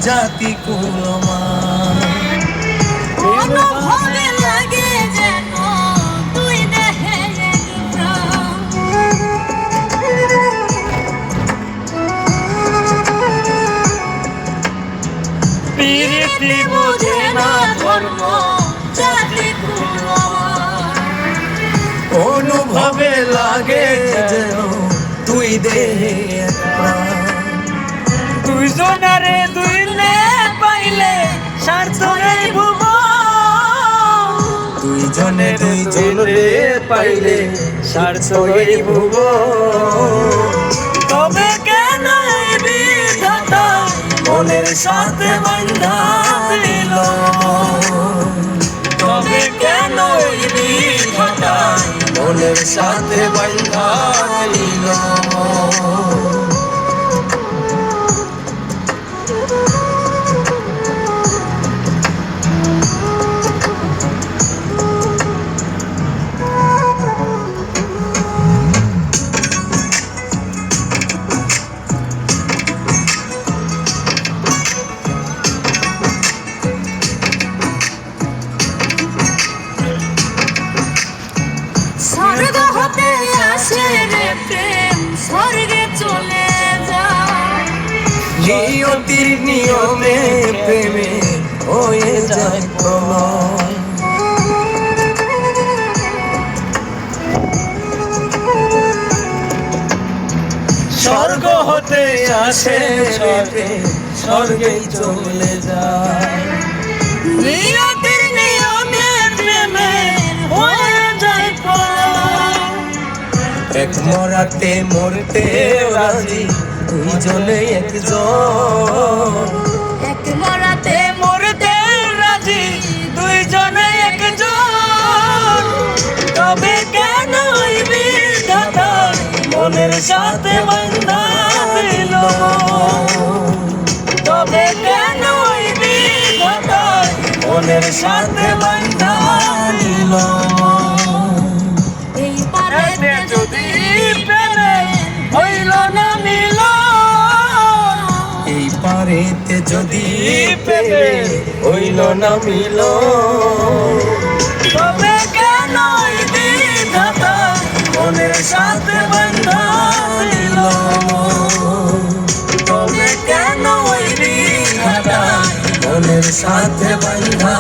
জাতি কুলমান। অনুভবে লাগে যেন দুই দেহে এক প্রাণ। প্রীতি বোঝে না ধর্ম জাতি কুলমান। অনুভবে লাগে যেন দুই দেহে এক প্রাণ। দুইজনারে দুইলে পাইলে স্বার্থরে ভুবন। দুইজনে দুইজনে পাইলে স্বার্থরে ভুবন। তবে কেন এই বিধাতা মনের সাথে বাঁধা দিল? তবে কেন এই বিধাতা মনের সাথে বাঁধা দিল? স্বর্গ হতে আসে রে প্রেম, স্বর্গে চলে যায়। নিয়তির নিয়মে প্রেমে হয়ে যায় প্রলয়। স্বর্গ হতে আসে স্বর্গে, স্বর্গেই চলে যায়। নিয়তির নিয়মে প্রেমে হয়ে যায় প্রলয়। এক মরাতে মরতে রাজি দুইজনে একজন। এক মরাতে মরতে রাজি দুইজনে একজন। তবে কেন এই বিধাতা মনের সাথে বাঁধা দিল? তবে কেন এই বিধাতা মনের সাথে বাঁধা দিল? এই পারেতে যদি প্রেমে হইল না মিল, এই পারেতে যদি প্রেমে হইল না মিল, তবে কেন এই বিধাতা মনের সাথে বাঁধা দিল? তবে কেন এই বিধাতা মনের সাথে বাঁধা